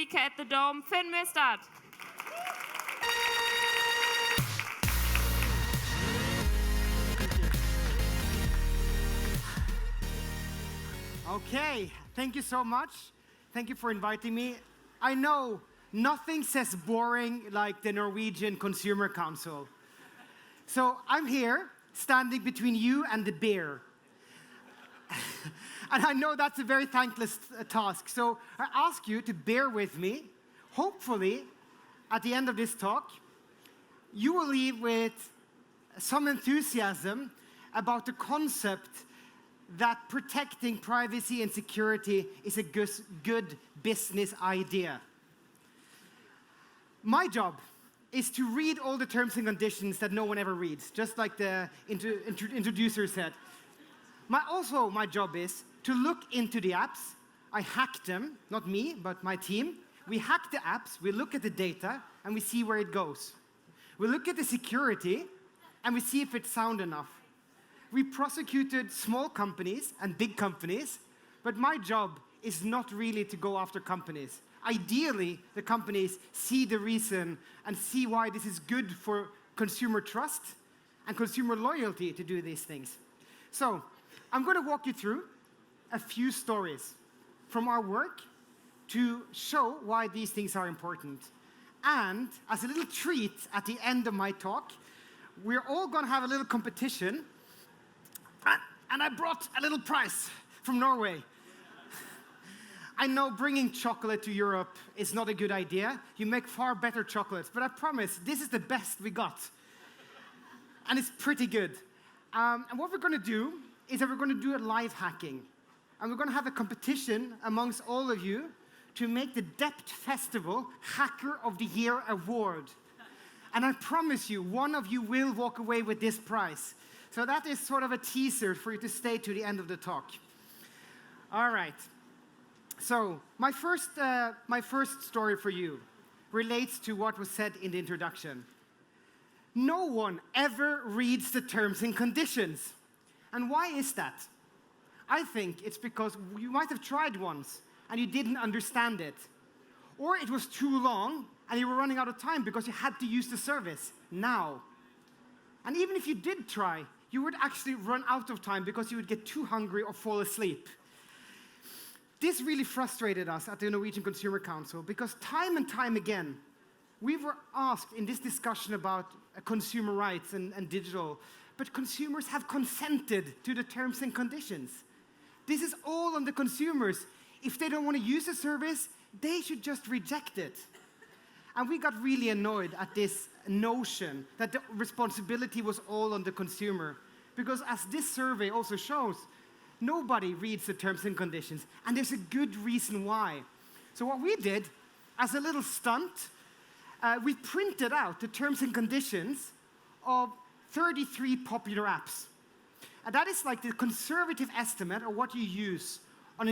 speaker at the Dome, Myrstad. Okay, thank you so much. Thank you for inviting me. I know nothing says boring like the Norwegian Consumer Council. So I'm here, standing between you and the beer. And I know that's a very thankless task. So I ask you to bear with me. Hopefully, at the end of this talk, you will leave with some enthusiasm about the concept that protecting privacy and security is a good business idea. My job is to read all the terms and conditions that no one ever reads, just like the introducer said. My job is to look into the apps. I hack them, not me, but my team. We hack the apps, we look at the data, and we see where it goes. We look at the security, and we see if it's sound enough. We prosecuted small companies and big companies, but my job is not really to go after companies. Ideally, the companies see the reason and see why this is good for consumer trust and consumer loyalty to do these things. So, I'm going to walk you through a few stories from our work to show why these things are important. And as a little treat at the end of my talk, we're all going to have a little competition. And I brought a little prize from Norway. I know bringing chocolate to Europe is not a good idea. You make far better chocolates, but I promise this is the best we got. And it's pretty good. And what we're going to do is that we're going to do a live hacking. And we're going to have a competition amongst all of you to make the DEPT Festival Hacker of the Year Award. And I promise you, one of you will walk away with this prize. So that is sort of a teaser for you to stay to the end of the talk. All right. So my first story for you relates to what was said in the introduction. No one ever reads the terms and conditions. And why is that? I think it's because you might have tried once and you didn't understand it. Or it was too long and you were running out of time because you had to use the service now. And even if you did try, you would actually run out of time because you would get too hungry or fall asleep. This really frustrated us at the Norwegian Consumer Council because time and time again, we were asked in this discussion about consumer rights and digital, but consumers have consented to the terms and conditions. This is all on the consumers. If they don't want to use the service, they should just reject it. And we got really annoyed at this notion that the responsibility was all on the consumer. Because as this survey also shows, nobody reads the terms and conditions. And there's a good reason why. So what we did, as a little stunt, we printed out the terms and conditions of 33 popular apps. And that is like the conservative estimate of what you use on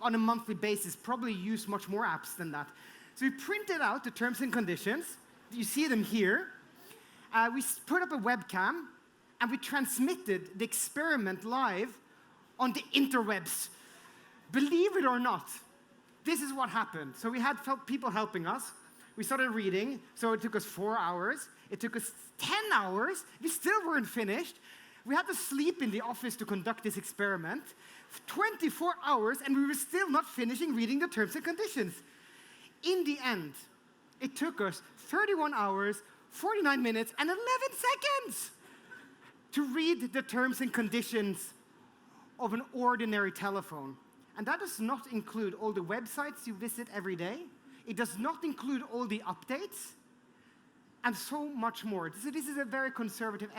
a monthly basis. Probably use much more apps than that. So we printed out the terms and conditions. You see them here. We put up a webcam, and we transmitted the experiment live on the interwebs. Believe it or not, this is what happened. So we had people helping us. We started reading, so it took us 4 hours. It took us 10 hours. We still weren't finished. We had to sleep in the office to conduct this experiment. 24 hours, and we were still not finishing reading the terms and conditions. In the end, it took us 31 hours, 49 minutes, and 11 seconds to read the terms and conditions of an ordinary telephone. And that does not include all the websites you visit every day. It does not include all the updates, and so much more. So this is a very conservative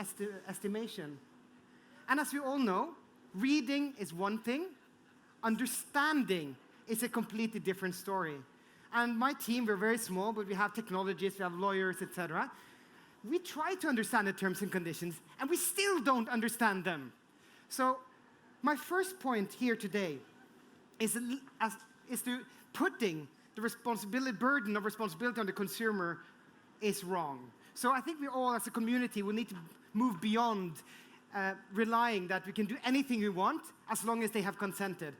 estimation. And as we all know, reading is one thing. Understanding is a completely different story. And my team, we're very small, but we have technologists, we have lawyers, etc. We try to understand the terms and conditions, and we still don't understand them. So my first point here today is to putting the burden of responsibility on the consumer is wrong. So I think we all, as a community, will need to move beyond relying that we can do anything we want as long as they have consented.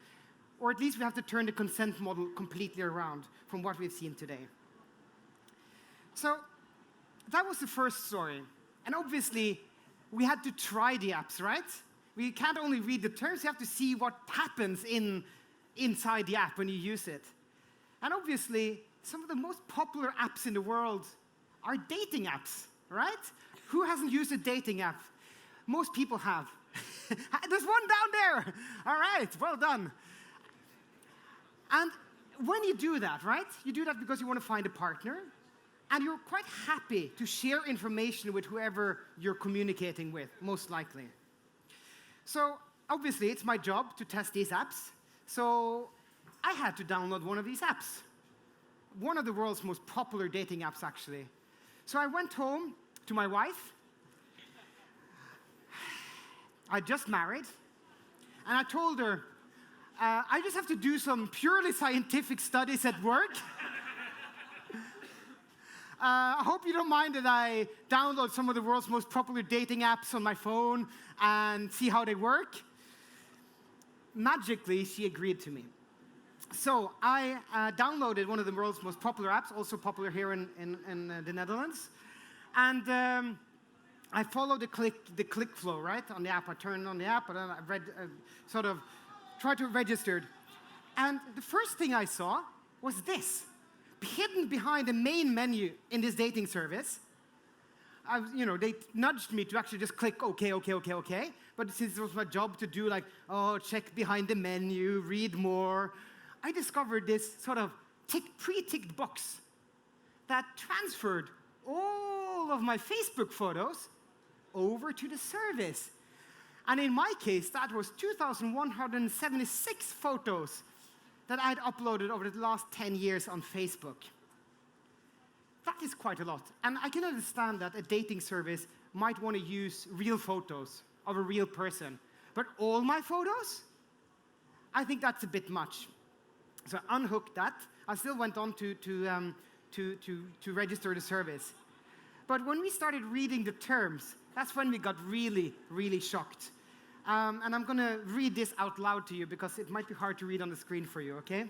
Or at least we have to turn the consent model completely around from what we've seen today. So that was the first story. And obviously, we had to try the apps, right? We can't only read the terms, you have to see what happens inside the app when you use it. And obviously, some of the most popular apps in the world are dating apps, right? Who hasn't used a dating app? Most people have. There's one down there. All right, well done. And when you do that, right? You do that because you want to find a partner, and you're quite happy to share information with whoever you're communicating with, most likely. So obviously, it's my job to test these apps. So I had to download one of these apps. One of the world's most popular dating apps, actually. So I went home to my wife. I just married. And I told her, I just have to do some purely scientific studies at work. I hope you don't mind that I download some of the world's most popular dating apps on my phone and see how they work. Magically, she agreed to me. So I downloaded one of the world's most popular apps, also popular here in the Netherlands. And I followed the click flow, right, on the app. I turned on the app, and then I tried to register. And the first thing I saw was this. Hidden behind the main menu in this dating service. They nudged me to actually just click OK. But since it was my job to do check behind the menu, read more, I discovered this sort of pre-ticked box that transferred all of my Facebook photos over to the service. And in my case, that was 2,176 photos that I'd uploaded over the last 10 years on Facebook. That is quite a lot. And I can understand that a dating service might want to use real photos of a real person. But all my photos? I think that's a bit much. So I unhooked that. I still went on to register the service. But when we started reading the terms, that's when we got really, really shocked. And I'm going to read this out loud to you because it might be hard to read on the screen for you, okay?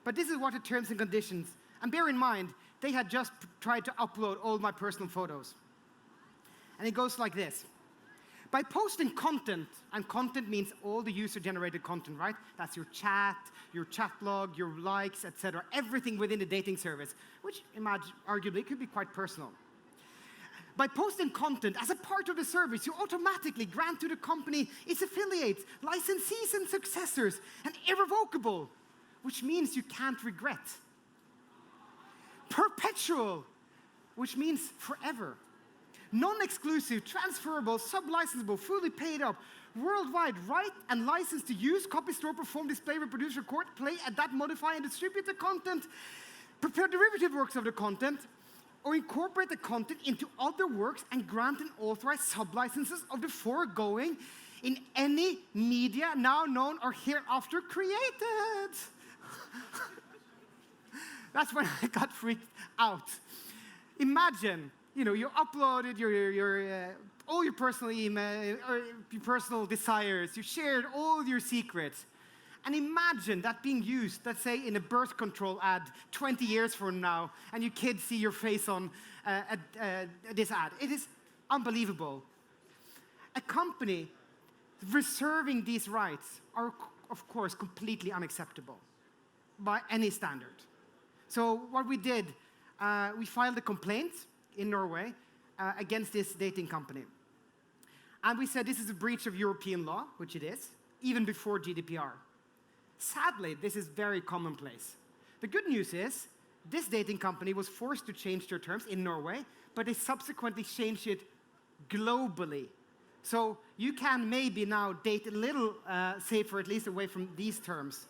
But this is what the terms and conditions, and bear in mind, they had just tried to upload all my personal photos. And it goes like this. By posting content, and content means all the user-generated content, right? That's your chat log, your likes, etc. Everything within the dating service, which arguably could be quite personal. By posting content as a part of the service, you automatically grant to the company its affiliates, licensees, and successors an irrevocable, which means you can't regret. Perpetual, which means forever. Non-exclusive, transferable, sub-licensable, fully paid up, worldwide right and license to use, copy, store, perform, display, reproduce, record, play, adapt, modify, and distribute the content, prepare derivative works of the content, or incorporate the content into other works and grant and authorize sub-licenses of the foregoing in any media now known or hereafter created. That's when I got freaked out. Imagine, you uploaded all your personal email, or your personal desires, you shared all your secrets. And imagine that being used, let's say, in a birth control ad 20 years from now, and your kids see your face on this ad. It is unbelievable. A company reserving these rights are, of course, completely unacceptable by any standard. So what we did, we filed a complaint in Norway against this dating company. And we said this is a breach of European law, which it is, even before GDPR. Sadly, this is very commonplace. The good news is, this dating company was forced to change their terms in Norway, but they subsequently changed it globally. So you can maybe now date a little safer, at least away from these terms,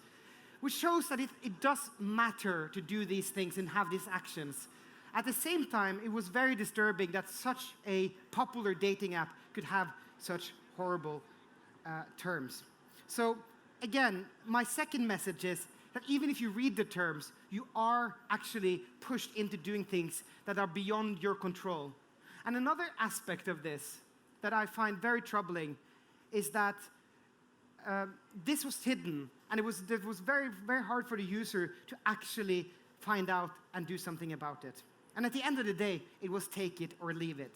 which shows that it does matter to do these things and have these actions. At the same time, it was very disturbing that such a popular dating app could have such horrible terms. So again, my second message is that even if you read the terms, you are actually pushed into doing things that are beyond your control. And another aspect of this that I find very troubling is that this was hidden And it was very, very hard for the user to actually find out and do something about it. And at the end of the day, it was take it or leave it.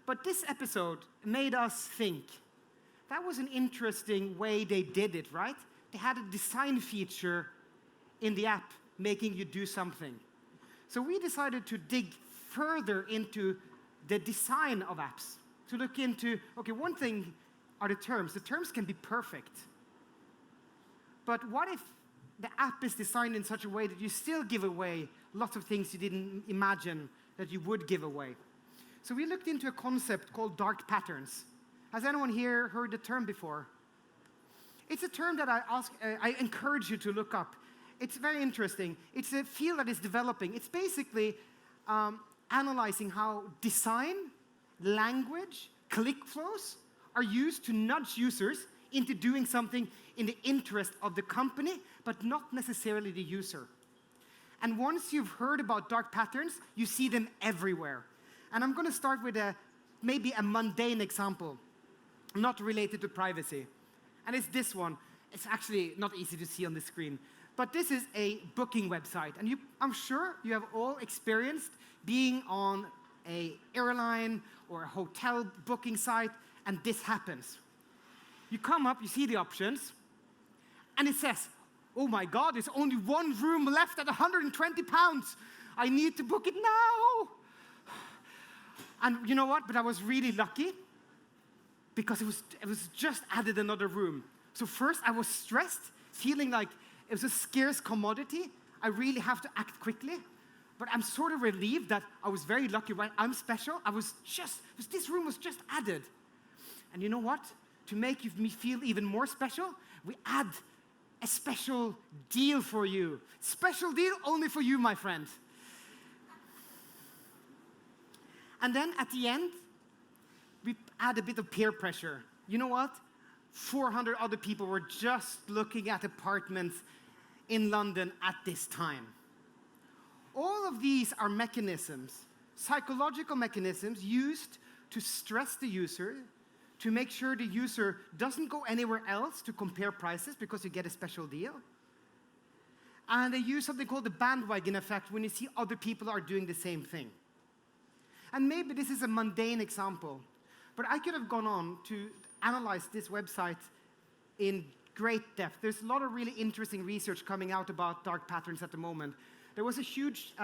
But this episode made us think, that was an interesting way they did it, right? They had a design feature in the app making you do something. So we decided to dig further into the design of apps, to look into, okay, one thing are the terms. The terms can be perfect. But what if the app is designed in such a way that you still give away lots of things you didn't imagine that you would give away? So we looked into a concept called dark patterns. Has anyone here heard the term before? It's a term that I encourage you to look up. It's very interesting. It's a field that is developing. It's basically analyzing how design, language, click flows are used to nudge users into doing something in the interest of the company, but not necessarily the user. And once you've heard about dark patterns, you see them everywhere. And I'm going to start with maybe a mundane example, not related to privacy. And it's this one. It's actually not easy to see on the screen. But this is a booking website. And I'm sure you have all experienced being on an airline or a hotel booking site, and this happens. You come up, you see the options, and it says, oh my God, there's only one room left at 120 pounds. I need to book it now. And you know what? But I was really lucky because it was just added another room. So first I was stressed, feeling like it was a scarce commodity. I really have to act quickly. But I'm sort of relieved that I was very lucky, right? I'm special. This room was just added. And you know what? To make me feel even more special, we add a special deal for you. Special deal only for you, my friend. And then at the end, we add a bit of peer pressure. You know what? 400 other people were just looking at apartments in London at this time. All of these are mechanisms, psychological mechanisms used to stress the user, to make sure the user doesn't go anywhere else to compare prices because you get a special deal. And they use something called the bandwagon effect when you see other people are doing the same thing. And maybe this is a mundane example, but I could have gone on to analyze this website in great depth. There's a lot of really interesting research coming out about dark patterns at the moment. There was a huge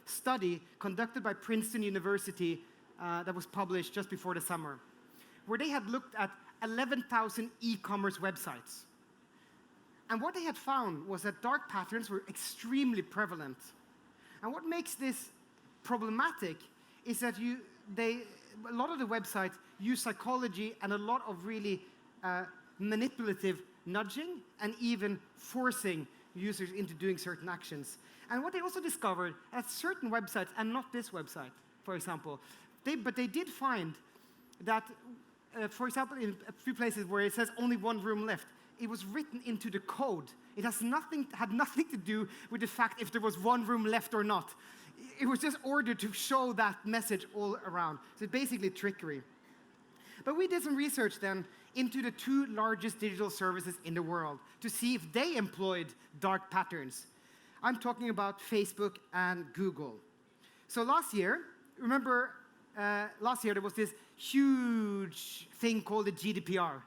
study conducted by Princeton University that was published just before the summer, where they had looked at 11,000 e-commerce websites. And what they had found was that dark patterns were extremely prevalent. And what makes this problematic is that a lot of the websites use psychology and a lot of really manipulative nudging and even forcing users into doing certain actions. And what they also discovered at certain websites, and not this website, for example, but they did find that, for example, in a few places where it says only one room left, it was written into the code. It had nothing to do with the fact if there was one room left or not. It was just ordered to show that message all around. So basically trickery. But we did some research then into the two largest digital services in the world to see if they employed dark patterns. I'm talking about Facebook and Google. So last year, remember, last year there was this huge thing called the Gdpr.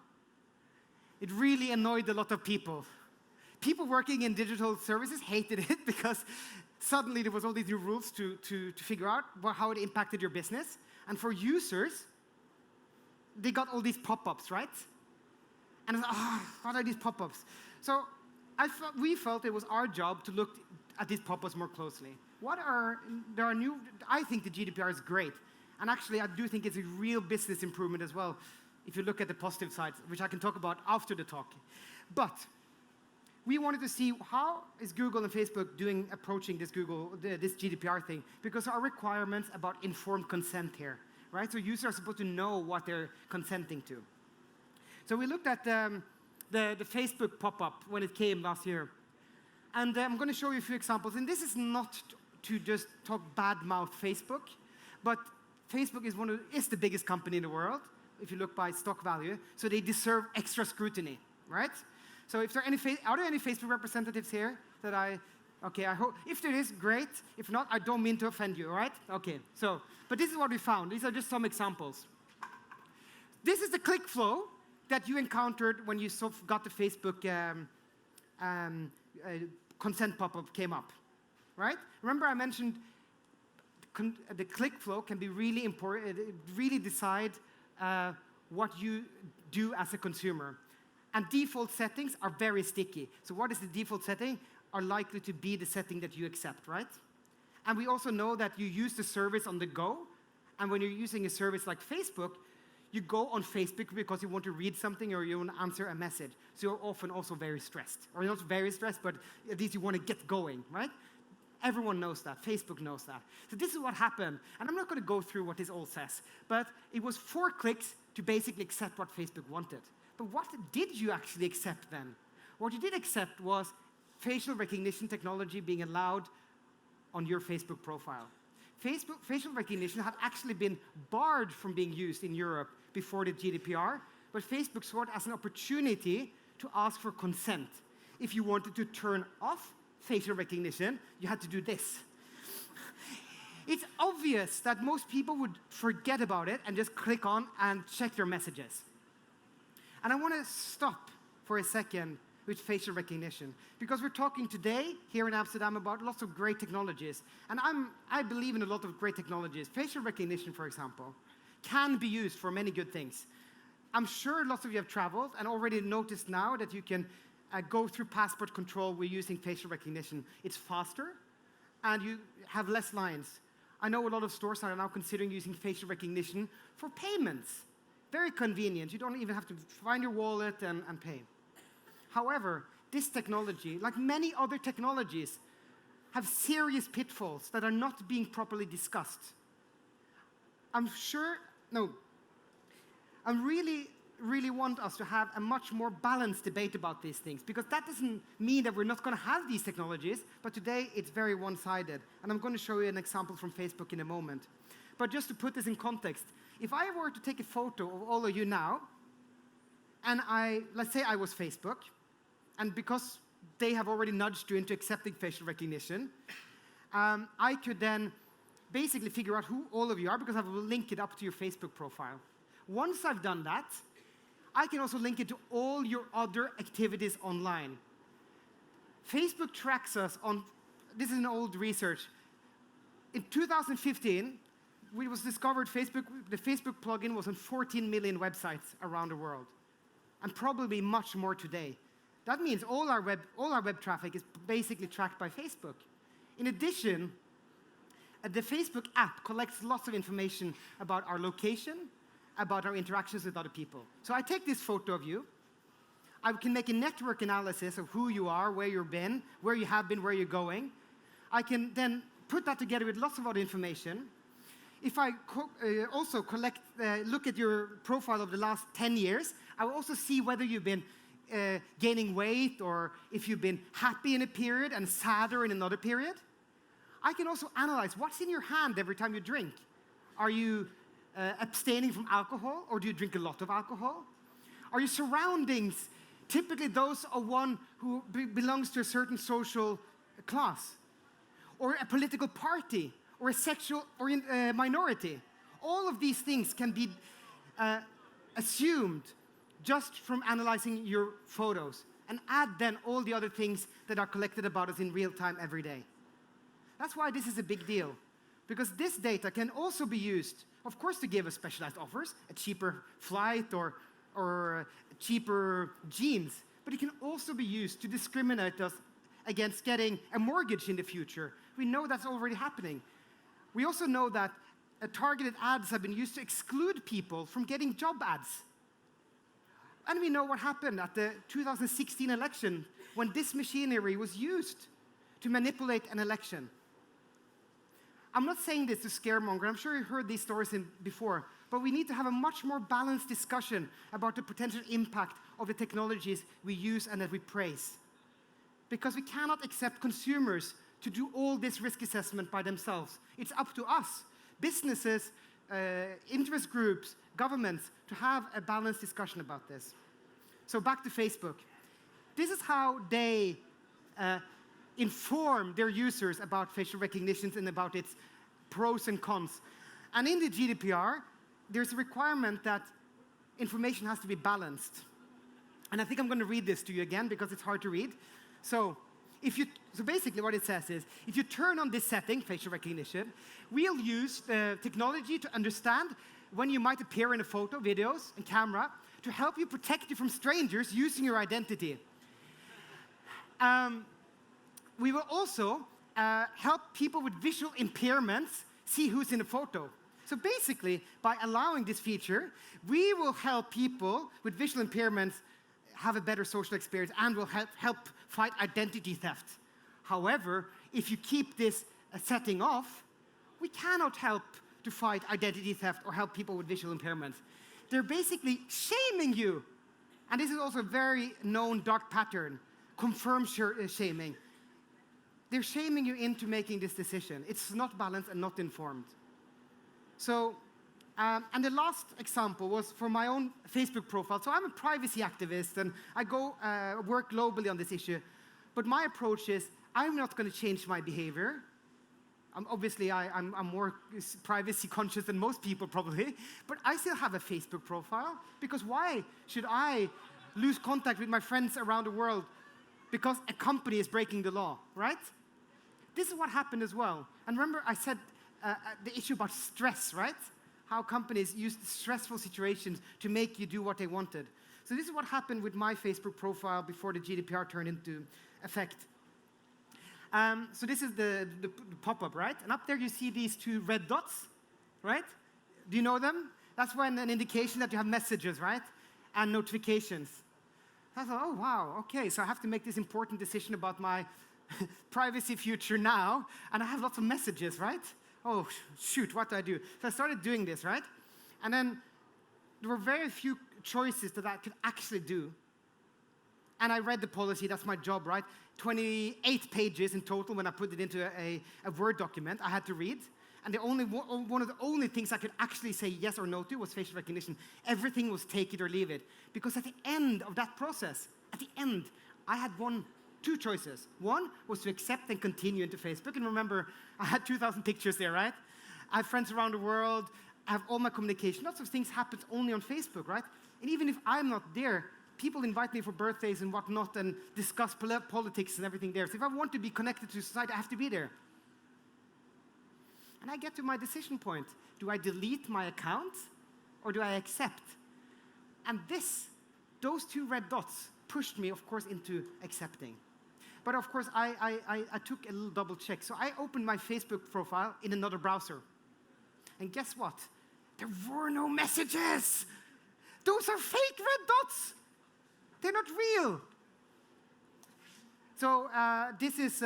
It really annoyed a lot of people. People working in digital services hated it because suddenly there was all these new rules to figure out how it impacted your business. And for users, they got all these pop-ups, right? And it was, what are these pop-ups? So we felt it was our job to look at these pop-ups more closely. I think the GDPR is great. And actually, I do think it's a real business improvement as well, if you look at the positive sides, which I can talk about after the talk. But we wanted to see how is Google and Facebook approaching this GDPR thing, because there are requirements about informed consent here, right? So users are supposed to know what they're consenting to. So we looked at the Facebook pop-up when it came last year. And I'm going to show you a few examples. And this is not to just talk bad-mouth Facebook, but Facebook is the biggest company in the world, if you look by stock value, so they deserve extra scrutiny, right? So if are there any Facebook representatives here that okay, I hope, if there is, great. If not, I don't mean to offend you, all right? Okay, so, but this is what we found. These are just some examples. This is the click flow that you encountered when you got the Facebook consent pop-up came up, right? Remember I mentioned the click flow can be really important, really decide what you do as a consumer. And default settings are very sticky. So what is the default setting? Are likely to be the setting that you accept, right? And we also know that you use the service on the go. And when you're using a service like Facebook, you go on Facebook because you want to read something or you want to answer a message. So you're often also very stressed. Or not very stressed, but at least you want to get going, right? Everyone knows that. Facebook knows that. So this is what happened. And I'm not going to go through what this all says. But it was 4 clicks to basically accept what Facebook wanted. But what did you actually accept then? What you did accept was facial recognition technology being allowed on your Facebook profile. Facial recognition had actually been barred from being used in Europe before the GDPR, but Facebook saw it as an opportunity to ask for consent. If you wanted to turn off facial recognition, you had to do this. It's obvious that most people would forget about it and just click on and check their messages. And I want to stop for a second with facial recognition, because we're talking today here in Amsterdam about lots of great technologies. And I believe in a lot of great technologies. Facial recognition, for example, can be used for many good things. I'm sure lots of you have traveled and already noticed now that you can go through passport control with using facial recognition. It's faster, and you have less lines. I know a lot of stores are now considering using facial recognition for payments. Very convenient. You don't even have to find your wallet and pay. However, this technology, like many other technologies, have serious pitfalls that are not being properly discussed. I really want us to have a much more balanced debate about these things, because that doesn't mean that we're not going to have these technologies, but today it's very one-sided. And I'm going to show you an example from Facebook in a moment. But just to put this in context, if I were to take a photo of all of you now, and let's say I was Facebook, and because they have already nudged you into accepting facial recognition, I could then basically figure out who all of you are, because I will link it up to your Facebook profile. Once I've done that, I can also link it to all your other activities online. Facebook tracks us on, this is an old research. In 2015, it was discovered the Facebook plugin was on 14 million websites around the world, and probably much more today. That means all our web traffic is basically tracked by Facebook. In addition, the Facebook app collects lots of information about our location, about our interactions with other people. So I take this photo of you. I can make a network analysis of who you are, where you've been, where you have been, where you're going. I can then put that together with lots of other information. If I also look at your profile of the last 10 years, I will also see whether you've been gaining weight, or if you've been happy in a period and sadder in another period. I can also analyze what's in your hand every time you drink. Are you abstaining from alcohol, or do you drink a lot of alcohol? Are your surroundings typically those of one who belongs to a certain social class, or a political party, or a sexual minority? All of these things can be assumed just from analyzing your photos, and add then all the other things that are collected about us in real time every day. That's why this is a big deal, because this data can also be used, of course, to give us specialized offers, a cheaper flight or cheaper jeans, but it can also be used to discriminate us against getting a mortgage in the future. We know that's already happening. We also know that targeted ads have been used to exclude people from getting job ads. And we know what happened at the 2016 election when this machinery was used to manipulate an election. I'm not saying this to scaremonger. I'm sure you've heard these stories before, but we need to have a much more balanced discussion about the potential impact of the technologies we use and that we praise. Because we cannot accept consumers to do all this risk assessment by themselves. It's up to us, businesses, interest groups, governments, to have a balanced discussion about this. So back to Facebook. this is how they inform their users about facial recognition and about its pros and cons. And in the GDPR, there's a requirement that information has to be balanced. And I think I'm going to read this to you again because it's hard to read. So basically what it says is, if you turn on this setting, facial recognition, we'll use the technology to understand when you might appear in a photo, videos, and camera to help you protect you from strangers using your identity. We will also help people with visual impairments see who's in the photo. So basically, by allowing this feature, we will help people with visual impairments have a better social experience and will help fight identity theft. However, if you keep this setting off, we cannot help to fight identity theft or help people with visual impairments. They're basically shaming you. And this is also a very known dark pattern, confirmed shaming. They're shaming you into making this decision. It's not balanced and not informed. So, and the last example was for my own Facebook profile. So I'm a privacy activist, and I work globally on this issue. But my approach is, I'm not going to change my behavior. Obviously, I'm more privacy conscious than most people probably, but I still have a Facebook profile, because why should I lose contact with my friends around the world because a company is breaking the law, right? This is what happened as well. And remember, I said the issue about stress, right? How companies used stressful situations to make you do what they wanted. So this is what happened with my Facebook profile before the GDPR turned into effect. So this is the pop-up, right? And up there you see these two red dots, right? Do you know them? That's when an indication that you have messages, right? And notifications. So I thought, oh, wow, okay, so I have to make this important decision about my privacy future now, and I have lots of messages, right? Oh, shoot, what do I do? So I started doing this, right? And then there were very few choices that I could actually do. And I read the policy, that's my job, right? 28 pages in total when I put it into a Word document I had to read. And one of the only things I could actually say yes or no to was facial recognition. Everything was take it or leave it. Because at the end of that process, at the end, I had two choices. One was to accept and continue into Facebook. And remember, I had 2,000 pictures there, right? I have friends around the world. I have all my communication. Lots of things happen only on Facebook, right? And even if I'm not there, people invite me for birthdays and whatnot and discuss politics and everything there. So if I want to be connected to society, I have to be there. And I get to my decision point. Do I delete my account or do I accept? And those two red dots pushed me, of course, into accepting. But of course, I took a little double check. So I opened my Facebook profile in another browser. And guess what? There were no messages. Those are fake red dots. They're not real. So this is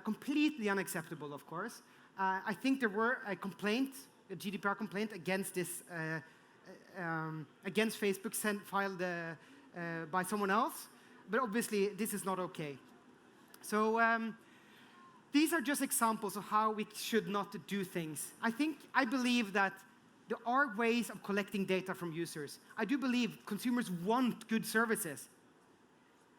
completely unacceptable, of course. I think there were a GDPR complaint against this, against Facebook filed by someone else. But obviously, this is not okay. So these are just examples of how we should not do things. I believe that there are ways of collecting data from users. I do believe consumers want good services.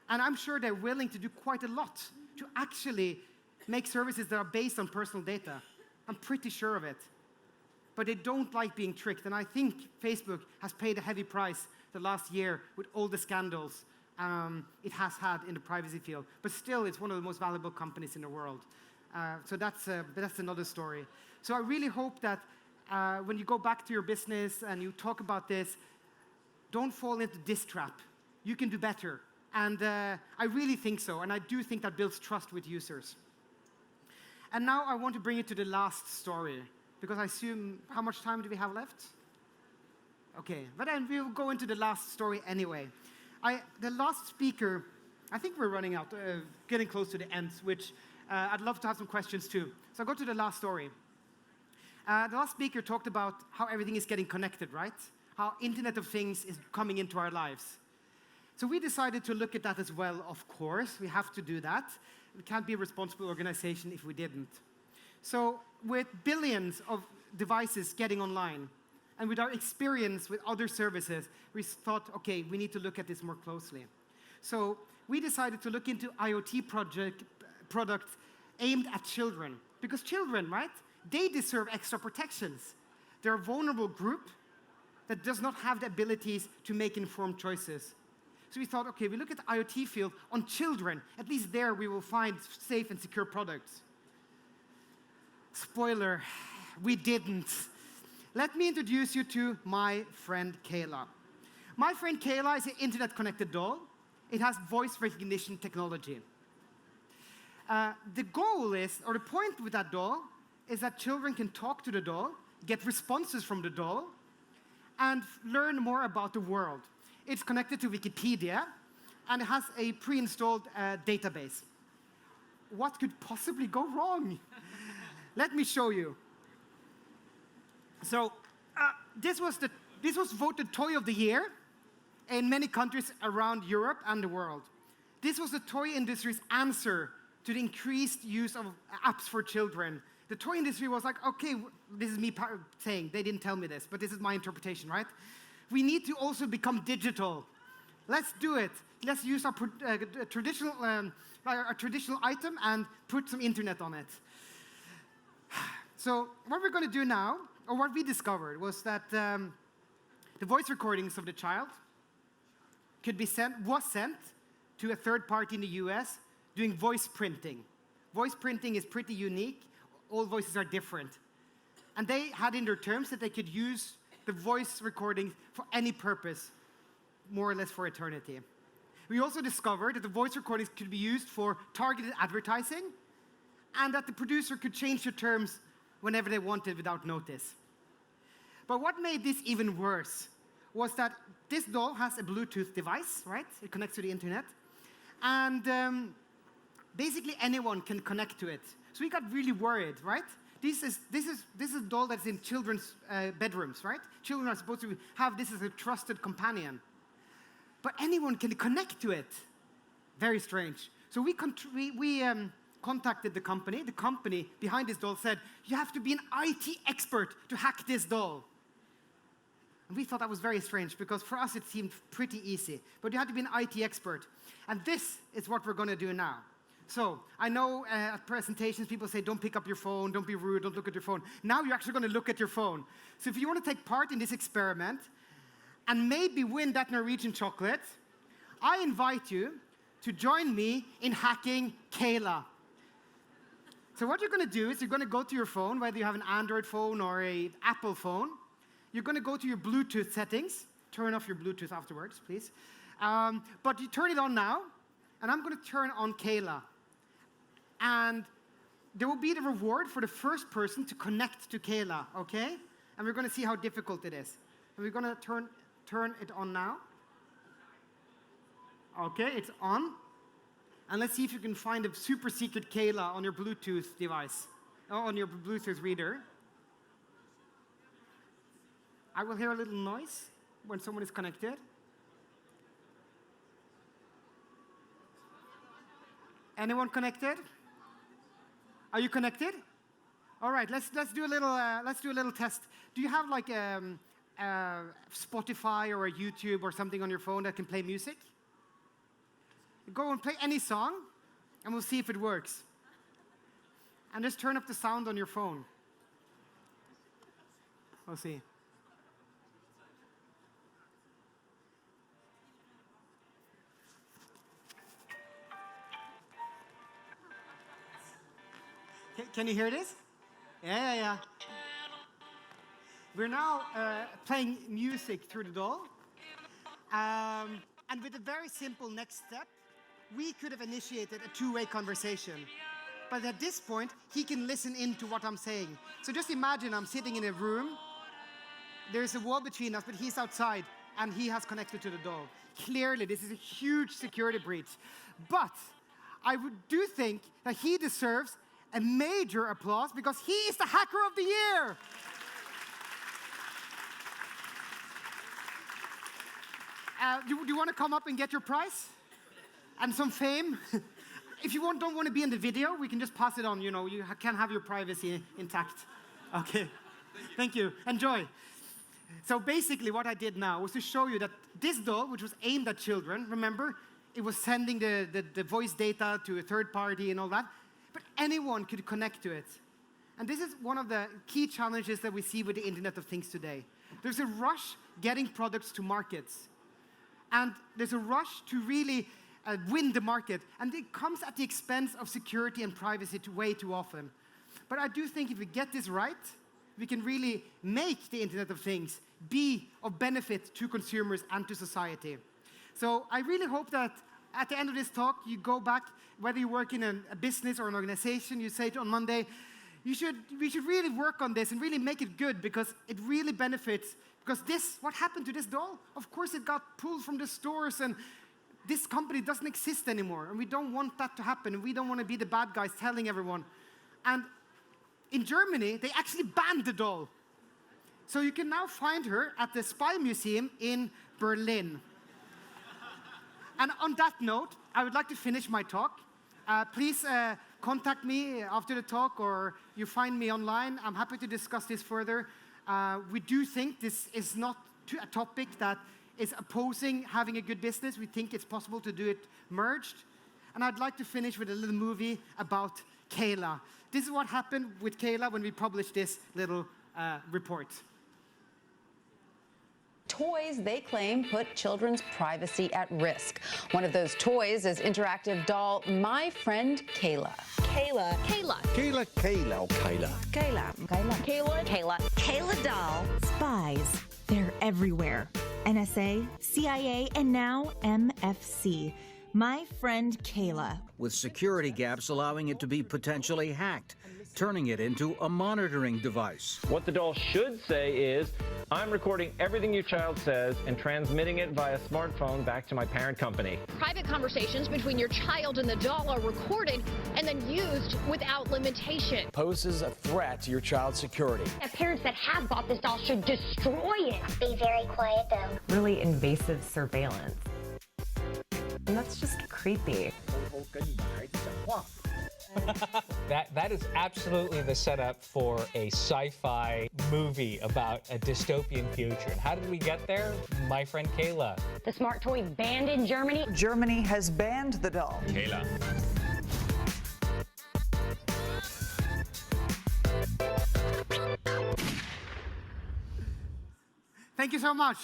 And I'm sure they're willing to do quite a lot to actually make services that are based on personal data. I'm pretty sure of it. But they don't like being tricked. And I think Facebook has paid a heavy price the last year with all the scandals it has had in the privacy field. But still, it's one of the most valuable companies in the world. So that's another story. So I really hope that when you go back to your business and you talk about this, don't fall into this trap. You can do better. And I really think so. And I do think that builds trust with users. And now I want to bring you to the last story, because I assume, how much time do we have left? Okay, but then we'll go into the last story anyway. The last speaker, I think we're running out, getting close to the end, which I'd love to have some questions too. So I'll go to the last story. The last speaker talked about how everything is getting connected, right? How Internet of Things is coming into our lives. So we decided to look at that as well, of course. We have to do that. We can't be a responsible organization if we didn't. So with billions of devices getting online, and with our experience with other services, we thought, okay, we need to look at this more closely. So we decided to look into IoT products aimed at children. Because children, right, they deserve extra protections. They're a vulnerable group that does not have the abilities to make informed choices. So we thought, okay, we look at the IoT field on children. At least there we will find safe and secure products. Spoiler, we didn't. Let me introduce you to my friend Kayla. My friend Kayla is an internet-connected doll. It has voice recognition technology. The goal is, or the point with that doll, is that children can talk to the doll, get responses from the doll, and learn more about the world. It's connected to Wikipedia, and it has a pre-installed database. What could possibly go wrong? Let me show you. So, this was voted Toy of the Year in many countries around Europe and the world. This was the toy industry's answer to the increased use of apps for children. The toy industry was like, okay, this is me saying, they didn't tell me this, but this is my interpretation, right? We need to also become digital. Let's do it. Let's use our traditional item and put some internet on it. So what we're going to do now, or what we discovered, was that the voice recordings of the child was sent to a third party in the US doing voice printing. Voice printing is pretty unique. All voices are different. And they had in their terms that they could use the voice recording for any purpose, more or less for eternity. We also discovered that the voice recordings could be used for targeted advertising, and that the producer could change the terms whenever they wanted without notice. But what made this even worse was that this doll has a Bluetooth device, right? It connects to the internet. And basically anyone can connect to it. So we got really worried, right? This is a doll that's in children's bedrooms, right? Children are supposed to have this as a trusted companion. But anyone can connect to it. Very strange. So we contacted the company. The company behind this doll said, you have to be an IT expert to hack this doll. And we thought that was very strange, because for us it seemed pretty easy. But you had to be an IT expert. And this is what we're going to do now. So I know at presentations people say, don't pick up your phone, don't be rude, don't look at your phone. Now you're actually going to look at your phone. So if you want to take part in this experiment and maybe win that Norwegian chocolate, I invite you to join me in hacking Kayla. So what you're going to do is you're going to go to your phone, whether you have an Android phone or an Apple phone. You're going to go to your Bluetooth settings. Turn off your Bluetooth afterwards, please. But you turn it on now, and I'm going to turn on Kayla. And there will be the reward for the first person to connect to Kayla, okay? And we're going to see how difficult it is. And we're going to turn it on now. Okay, it's on. And let's see if you can find a super secret Kayla on your Bluetooth device, or on your Bluetooth reader. I will hear a little noise when someone is connected. Anyone connected? Are you connected? All right, let's do a little test. Do you have like a Spotify or a YouTube or something on your phone that can play music? Go and play any song, and we'll see if it works. And just turn up the sound on your phone. We'll see. Can you hear this? Yeah. We're now playing music through the doll. And with a very simple next step, we could have initiated a two-way conversation. But at this point, he can listen in to what I'm saying. So just imagine I'm sitting in a room. There's a wall between us, but he's outside, and he has connected to the doll. Clearly, this is a huge security breach. But I do think that he deserves a major applause, because he is the hacker of the year. Do you want to come up and get your prize? And some fame? If you don't want to be in the video, we can just pass it on. You know, you can have your privacy intact. Okay. Thank you. Enjoy. So basically what I did now was to show you that this doll, which was aimed at children, remember, it was sending the voice data to a third party and all that, but anyone could connect to it. And this is one of the key challenges that we see with the Internet of Things today. There's a rush getting products to markets. And there's a rush to really win the market. And it comes at the expense of security and privacy way too often. But I do think if we get this right, we can really make the Internet of Things be of benefit to consumers and to society. So I really hope that at the end of this talk, you go back, whether you work in a business or an organization, you say on Monday, we should really work on this and really make it good because it really benefits. Because what happened to this doll? Of course, it got pulled from the stores and this company doesn't exist anymore. And we don't want that to happen. And we don't want to be the bad guys telling everyone. And in Germany, they actually banned the doll. So you can now find her at the Spy Museum in Berlin. And on that note, I would like to finish my talk. Please contact me after the talk or you find me online. I'm happy to discuss this further. We do think this is not a topic that is opposing having a good business. We think it's possible to do it merged. And I'd like to finish with a little movie about Kayla. This is what happened with Kayla when we published this little report. Toys, they claim, put children's privacy at risk. One of those toys is interactive doll My Friend Kayla. Kayla. Kayla. Kayla, Kayla, Kayla. Kayla. Kayla. Kayla. Kayla. Kayla doll. Spies. They're everywhere. NSA, CIA, and now MFC. My Friend Kayla. With security gaps allowing it to be potentially hacked, turning it into a monitoring device. What the doll should say is, I'm recording everything your child says and transmitting it via smartphone back to my parent company. Private conversations between your child and the doll are recorded and then used without limitation. Poses a threat to your child's security. Parents that have bought this doll should destroy it. Be very quiet, though. Really invasive surveillance. And that's just creepy. That is absolutely the setup for a sci-fi movie about a dystopian future. And how did we get there? My Friend Kayla. The smart toy banned in Germany. Germany has banned the doll. Kayla. Thank you so much.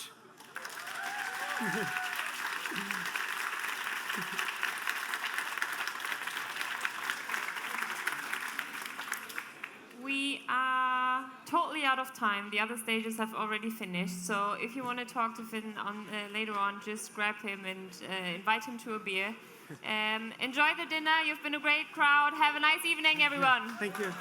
We are totally out of time. The other stages have already finished. So if you want to talk to Finn later on, just grab him and invite him to a beer. Enjoy the dinner. You've been a great crowd. Have a nice evening, everyone. Thank you.